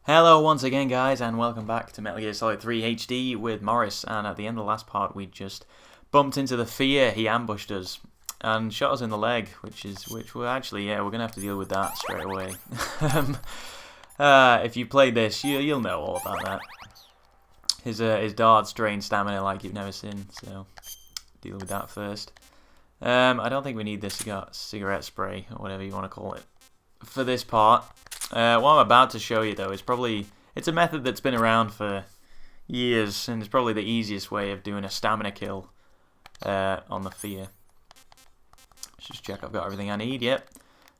Hello once again guys, and welcome back to Metal Gear Solid 3 HD with Morris. And at the end of the last part we just bumped into the fear. He ambushed us and shot us in the leg, which we're actually, we're gonna have to deal with that straight away. If you played this, you'll know all about that. His darts drain stamina like you've never seen, so deal with that first. I don't think we need this cigarette spray, or whatever you want to call it, for this part. What I'm about to show you though is it's a method that's been around for years, and it's probably the easiest way of doing a stamina kill on the fear. Let's just check I've got everything I need. Yep.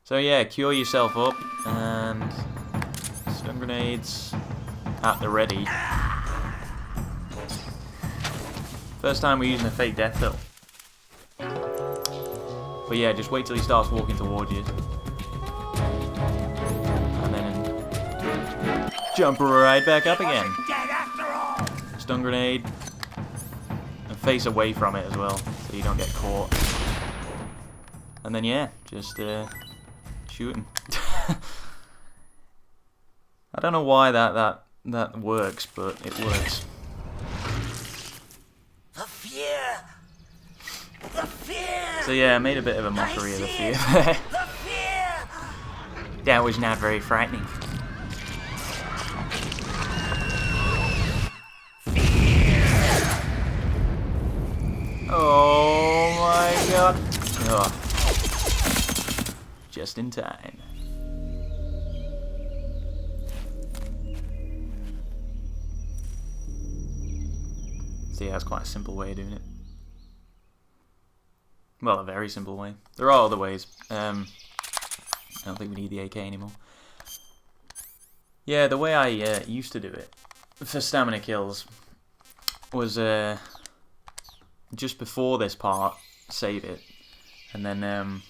So yeah, cure yourself up, and stun grenades at the ready. First time we're using a fake death though. But yeah, just wait till he starts walking towards you. And then jump right back up again. Stun grenade. And face away from it as well, so you don't get caught. And then yeah, just shoot him. I don't know why that works, but it works. So yeah, I made a bit of a mockery of the fear there. That was not very frightening. Oh my god. Oh. Just in time. So yeah, that's quite a simple way of doing it. Well, a very simple way. There are other ways. I don't think we need the AK anymore. Yeah, the way I used to do it for stamina kills was just before this part, save it, and then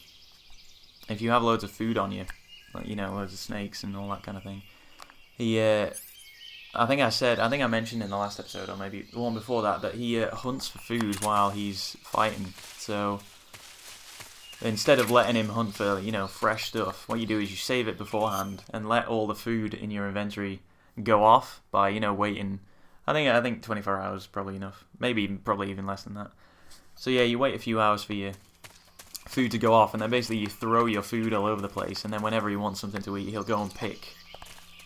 if you have loads of food on you, like, you know, loads of snakes and all that kind of thing, I think I mentioned in the last episode, or maybe the one before that, that he hunts for food while he's fighting. So instead of letting him hunt for, you know, fresh stuff, what you do is you save it beforehand and let all the food in your inventory go off by, you know, waiting. I think 24 hours is probably enough. Probably even less than that. So yeah, you wait a few hours for your food to go off, and then basically you throw your food all over the place, and then whenever he wants something to eat, he'll go and pick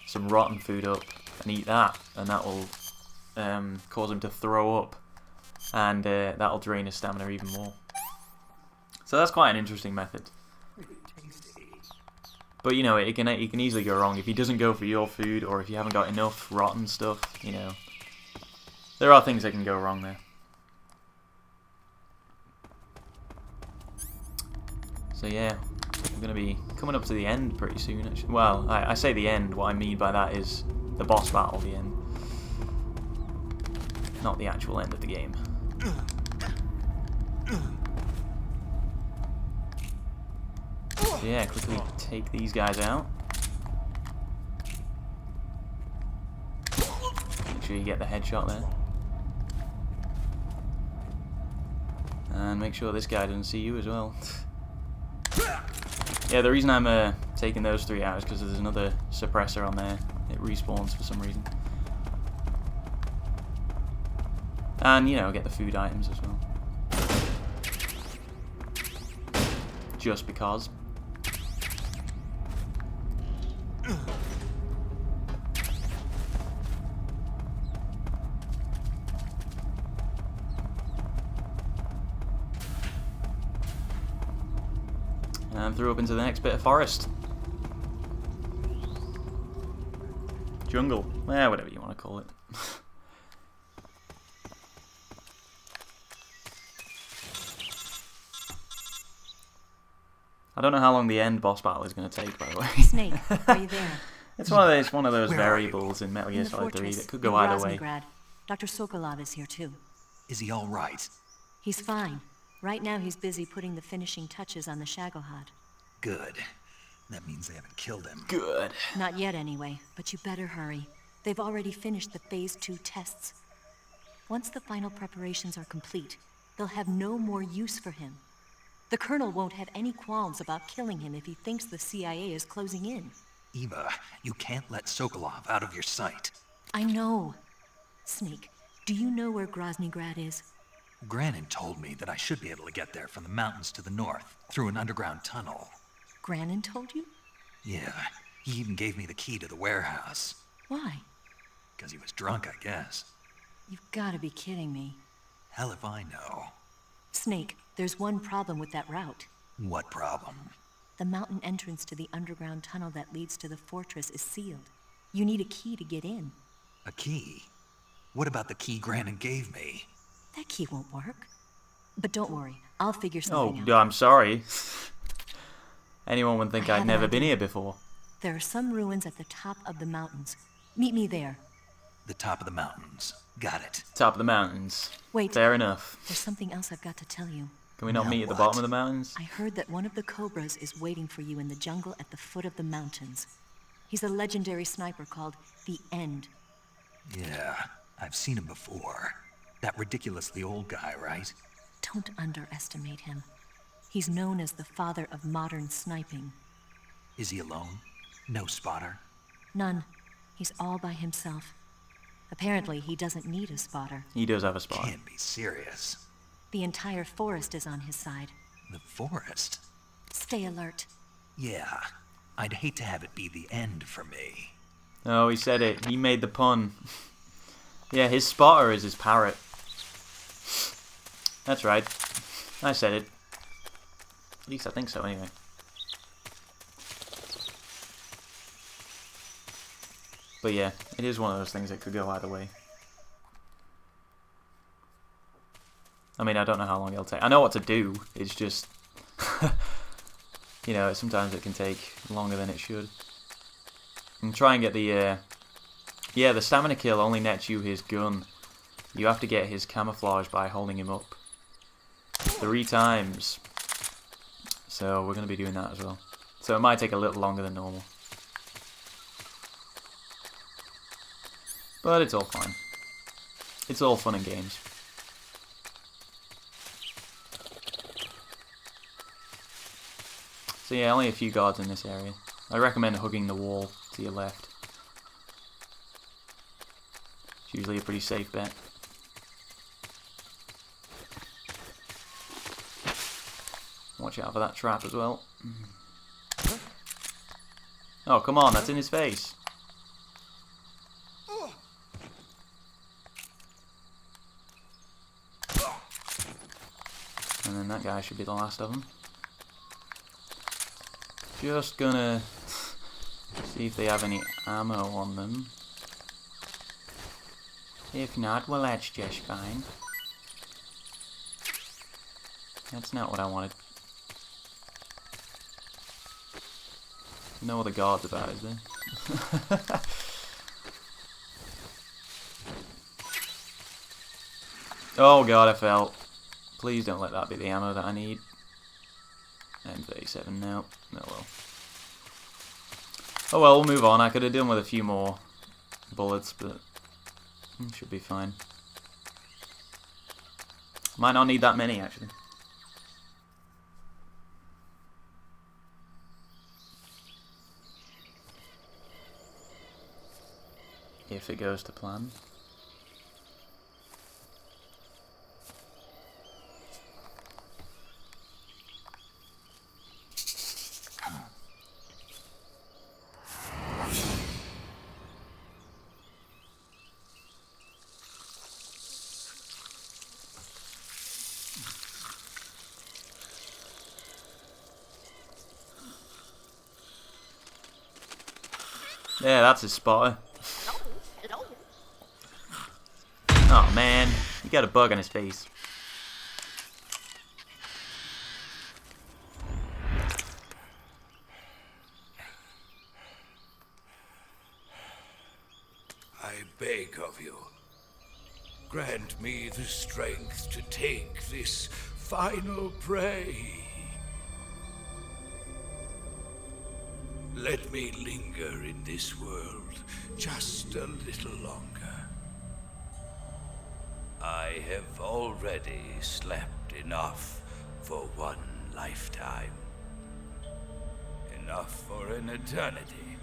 some rotten food up and eat that, and that will cause him to throw up, and that'll drain his stamina even more. So that's quite an interesting method. But you know, it can easily go wrong if he doesn't go for your food, or if you haven't got enough rotten stuff. You know, there are things that can go wrong there. So yeah, we're gonna be coming up to the end pretty soon. Actually. Well, I say the end. What I mean by that is the boss battle, the end, not the actual end of the game. So yeah, quickly take these guys out. Make sure you get the headshot there. And make sure this guy doesn't see you as well. Yeah, the reason I'm taking those three out is because there's another suppressor on there. It respawns for some reason. And, you know, get the food items as well. Just because. And through up into the next bit of forest. Jungle. Whatever you want to call it. I don't know how long the end boss battle is going to take, by the way. Snake, are you there? It's one of those variables in Metal Gear Solid 3 that could go either way. Dr. Sokolov is here too. Is he all right? He's fine. Right now he's busy putting the finishing touches on the Shagohod. Good. That means they haven't killed him. Good. Not yet anyway, but you better hurry. They've already finished the Phase 2 tests. Once the final preparations are complete, they'll have no more use for him. The Colonel won't have any qualms about killing him if he thinks the CIA is closing in. Eva, you can't let Sokolov out of your sight. I know. Snake, do you know where Groznygrad is? Granin told me that I should be able to get there from the mountains to the north, through an underground tunnel. Granin told you? Yeah, he even gave me the key to the warehouse. Why? Because he was drunk, I guess. You've got to be kidding me. Hell if I know. Snake, there's one problem with that route. What problem? The mountain entrance to the underground tunnel that leads to the fortress is sealed. You need a key to get in. A key? What about the key Granin gave me? That key won't work. But don't worry, I'll figure Oh, something out. I'm sorry. Anyone would think I I'd have an never been idea. here before. There are some ruins at the top of the mountains. Meet me there. The top of the mountains. Got it. Top of the mountains. Wait. Fair enough. There's something else I've got to tell you. Can we not Now meet at the what? bottom of the mountains? I heard that one of the Cobras is waiting for you in the jungle at the foot of the mountains. He's a legendary sniper called the End. Yeah, I've seen him before. That ridiculously old guy, right? Don't underestimate him. He's known as the father of modern sniping. Is he alone? No spotter? None. He's all by himself. Apparently, he doesn't need a spotter. He does have a spot. Can't be serious. The entire forest is on his side. The forest? Stay alert. Yeah, I'd hate to have it be the end for me. Oh, he said it. He made the pun. Yeah, his spotter is his parrot. That's right. I said it. At least I think so, anyway. But yeah, it is one of those things that could go either way. I mean, I don't know how long it'll take. I know what to do. It's just, you know, sometimes it can take longer than it should. And try and get the, yeah, the stamina kill only nets you his gun. You have to get his camouflage by holding him up 3 times. So we're going to be doing that as well. So it might take a little longer than normal. But it's all fine. It's all fun and games. So yeah, only a few guards in this area. I recommend hugging the wall to your left. It's usually a pretty safe bet. Watch out for that trap as well. Oh, come on, that's in his face. And then that guy should be the last of them. Just gonna see if they have any ammo on them. If not, well, that's just fine. That's not what I wanted. No other guards about, is there? Oh god, I fell. Please don't let that be the ammo that I need. M37 now. Oh well. Oh well, we'll move on. I could have done with a few more bullets, but should be fine. Might not need that many, actually. If it goes to plan. Yeah, that's his spotter. Oh man, he got a bug on his face. I beg of you, grant me the strength to take this final prey. Let me linger in this world just a little longer. I have already slept enough for one lifetime. Enough for an eternity.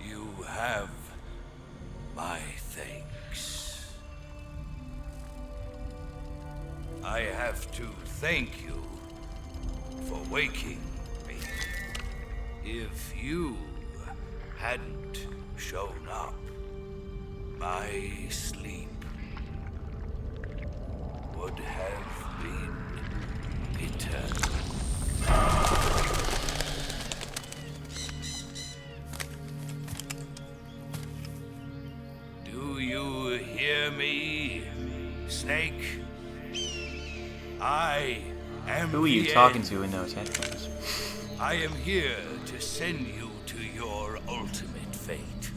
You have my thanks. I have to thank you for waking me. If you hadn't shown up, my sleep would have been eternal. Do you hear me, Snake? I am Who are you the talking end. to in those headphones? I am here to send you to your ultimate fate.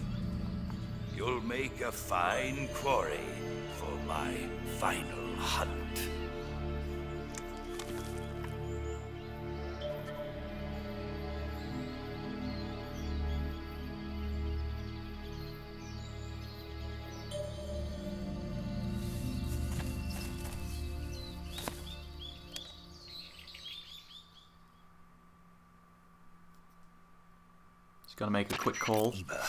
You'll make a fine quarry for my final hunt. Just gotta make a quick call. Eva,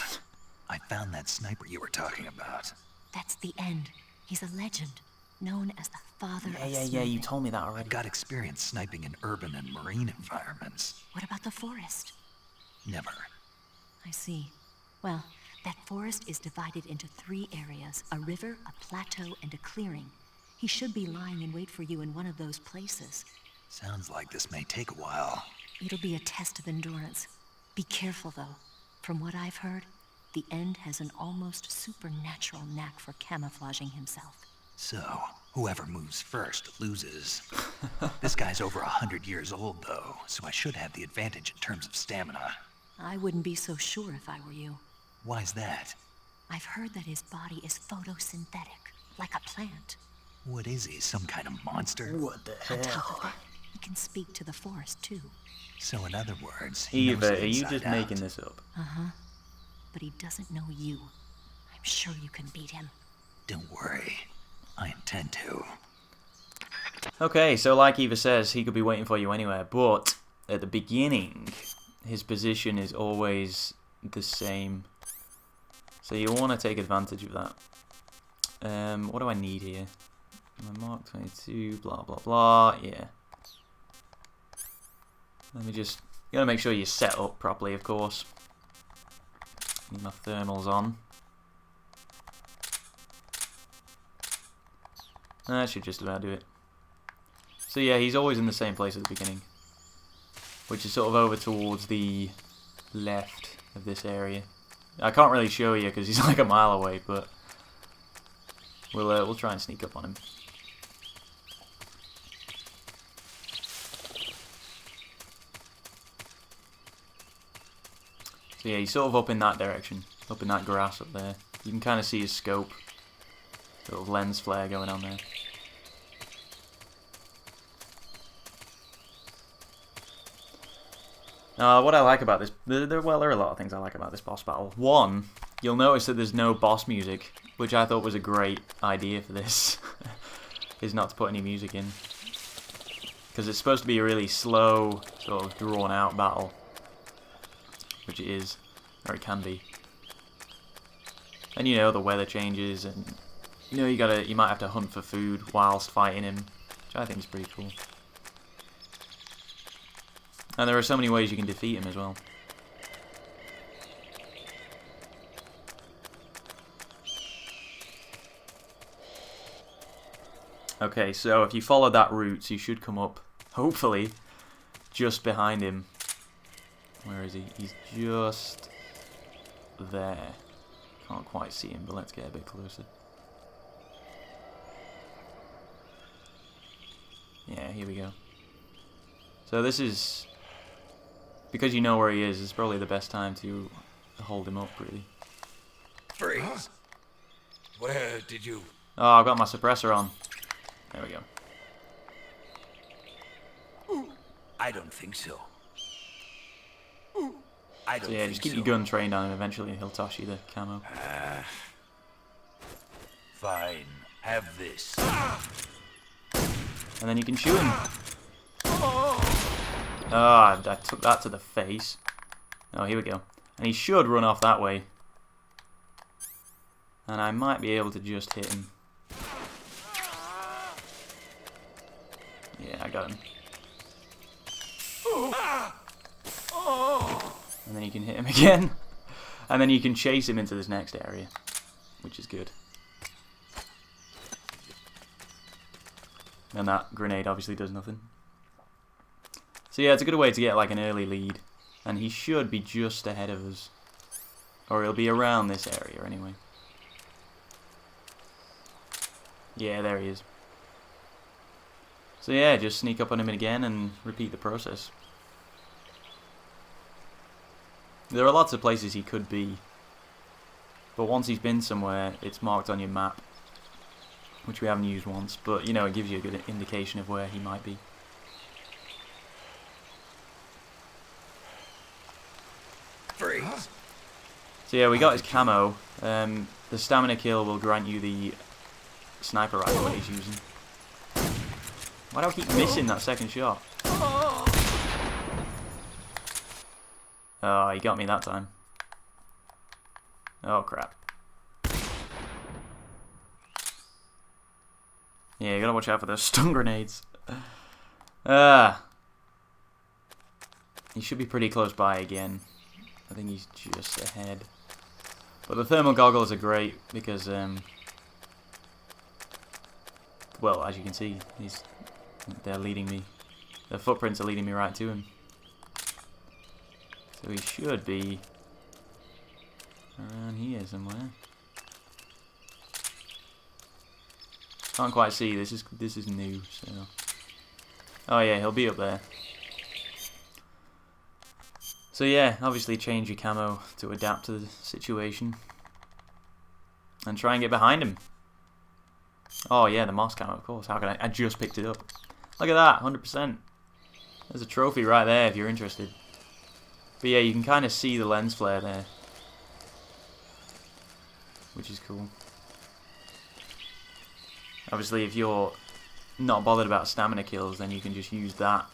I found that sniper you were talking about. That's the end. He's a legend, known as the father of Yeah, sniping. you told me that already. I've got experience sniping in urban and marine environments. What about the forest? Never. I see. Well, that forest is divided into 3 areas, a river, a plateau, and a clearing. He should be lying in wait for you in one of those places. Sounds like this may take a while. It'll be a test of endurance. Be careful, though. From what I've heard, the End has an almost supernatural knack for camouflaging himself. So, whoever moves first loses. This guy's over 100 years old, though, so I should have the advantage in terms of stamina. I wouldn't be so sure if I were you. Why's that? I've heard that his body is photosynthetic, like a plant. What is he, some kind of monster? What the On top hell? of that, he can speak to the forest, too. So in other words, he knows Eva, it are you inside just out. making this up? But he doesn't know you. I'm sure you can beat him. Don't worry. I intend to. Okay, so like Eva says, he could be waiting for you anywhere, but at the beginning, his position is always the same. So you want to take advantage of that. What do I need here? My Mark 22, blah, blah, blah, yeah. Let me just... You gotta make sure you're set up properly, of course. Need my thermals on. That should just about do it. So yeah, he's always in the same place at the beginning, which is sort of over towards the left of this area. I can't really show you because he's like a mile away, but we'll try and sneak up on him. So yeah, he's sort of up in that direction, up in that grass up there. You can kind of see his scope, sort of lens flare going on there. What I like about this, there are a lot of things I like about this boss battle. One, you'll notice that there's no boss music, which I thought was a great idea for this, is not to put any music in. Because it's supposed to be a really slow, sort of drawn out battle, which it is, or it can be. And you know, the weather changes, and you know, you might have to hunt for food whilst fighting him, which I think is pretty cool. And there are so many ways you can defeat him as well. Okay, so if you follow that route, you should come up, hopefully, just behind him. Where is he? He's just there. Can't quite see him, but let's get a bit closer. Yeah, here we go. So this is... Because you know where he is, it's probably the best time to hold him up, really. Freeze! Where did you... Oh, I've got my suppressor on. There we go. I don't think so. I don't So yeah, think just keep so. your gun trained on him, eventually he'll toss you the camo. Fine. Have this. And then you can shoot him. Ah, I took that to the face. Oh, here we go. And he should run off that way. And I might be able to just hit him. Yeah, I got him. And then you can hit him again. And then you can chase him into this next area, which is good. And that grenade obviously does nothing. So yeah, it's a good way to get like an early lead. And he should be just ahead of us. Or he'll be around this area anyway. Yeah, there he is. So yeah, just sneak up on him again and repeat the process. There are lots of places he could be. But once he's been somewhere, it's marked on your map. Which we haven't used once, but you know, it gives you a good indication of where he might be. Freeze. So yeah, we got his camo. The stamina kill will grant you the sniper rifle that he's using. Why do I keep missing that second shot? Oh, he got me that time. Oh crap. Yeah, you gotta watch out for those stun grenades. He should be pretty close by again. I think he's just ahead. But the thermal goggles are great because, well, as you can see, they're leading me. The footprints are leading me right to him. So he should be around here somewhere. Can't quite see. This is new. So, oh yeah, he'll be up there. So yeah, obviously change your camo to adapt to the situation. And try and get behind him. Oh yeah, the moss camo, of course. How can I just picked it up. Look at that, 100%. There's a trophy right there if you're interested. But yeah, you can kind of see the lens flare there. Which is cool. Obviously, if you're not bothered about stamina kills, then you can just use that.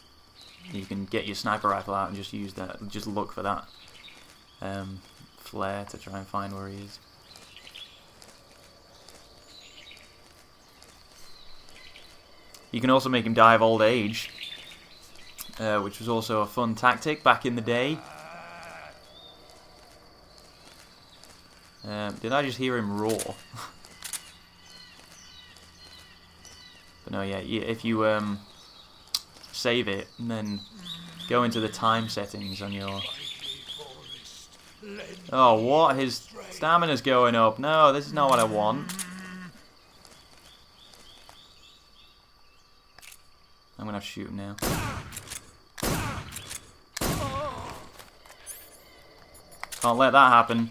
You can get your sniper rifle out and just use that. Just look for that flare to try and find where he is. You can also make him die of old age, which was also a fun tactic back in the day. Did I just hear him roar? But no, yeah, if you save it and then go into the time settings on your... Oh, what? His stamina's going up. No, this is not what I want. I'm gonna have to shoot him now. Can't let that happen.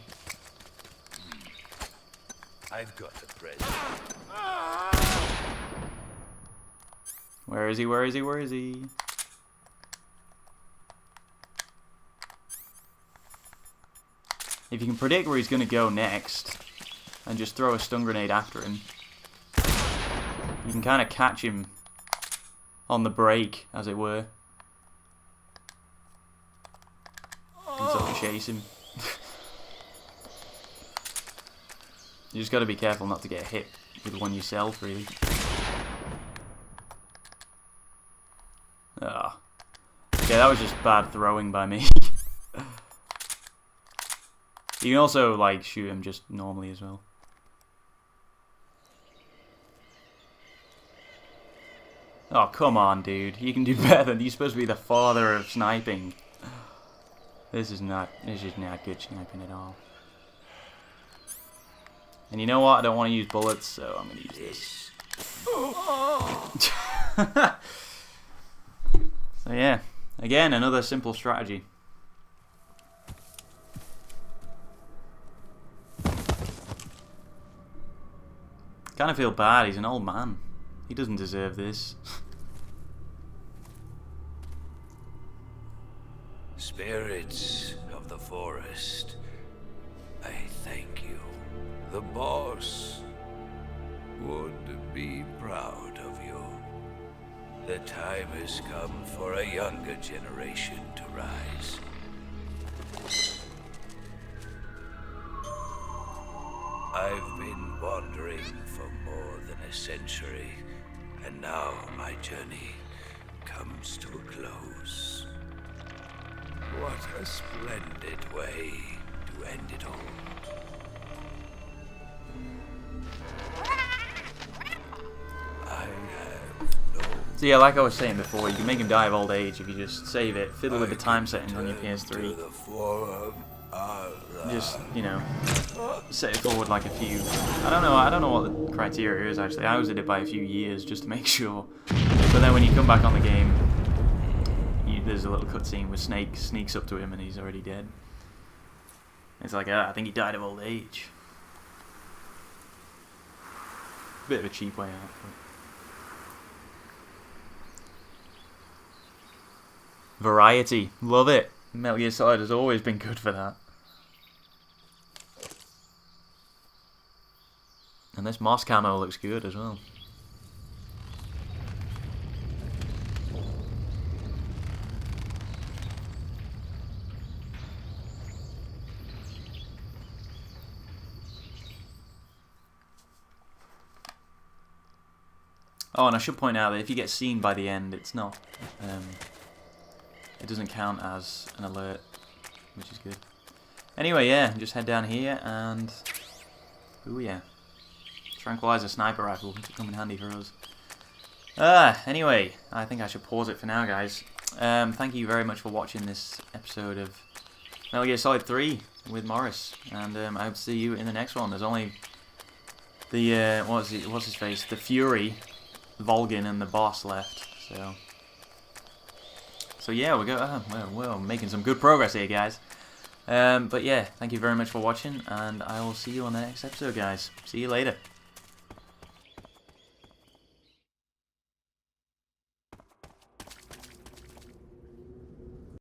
I've got a present. Where is he? Where is he? Where is he? If you can predict where he's going to go next, and just throw a stun grenade after him, you can kind of catch him on the break, as it were. And sort of chase him. You just got to be careful not to get hit with one yourself, really. Ah. Yeah, that was just bad throwing by me. You can also, like, shoot him just normally as well. Oh, come on, dude. You can do better than... You're supposed to be the father of sniping. This is not good sniping at all. And you know what? I don't want to use bullets, so I'm going to use this. So yeah, again, another simple strategy. Kind of feel bad, he's an old man. He doesn't deserve this. Spirits of the forest, I thank you. The boss would be proud of you. The time has come for a younger generation to rise. I've been wandering for more than a century, and now my journey comes to a close. What a splendid way to end it all. I have no... So yeah, like I was saying before, you can make him die of old age if you just save it, fiddle with the time settings on your PS3. Just, you know, set it forward like a few... I don't know what the criteria is actually. I always did it by a few years just to make sure. But then when you come back on the game, there's a little cutscene where Snake sneaks up to him and he's already dead. It's like, I think he died of old age. Bit of a cheap way out. But... Variety. Love it. Metal Gear Solid has always been good for that. And this moss camo looks good as well. Oh, and I should point out that if you get seen by the end, it's not... it doesn't count as an alert, which is good. Anyway, yeah, just head down here and... Ooh, yeah. Tranquilizer sniper rifle, which will come in handy for us. Anyway, I think I should pause it for now, guys. Thank you very much for watching this episode of Metal Gear Solid 3 with Morris. And I hope to see you in the next one. There's only the, what's his face? The Fury, Volgin, and the boss left, so yeah, we're making some good progress here, guys. But yeah, thank you very much for watching, and I will see you on the next episode, guys. See you later.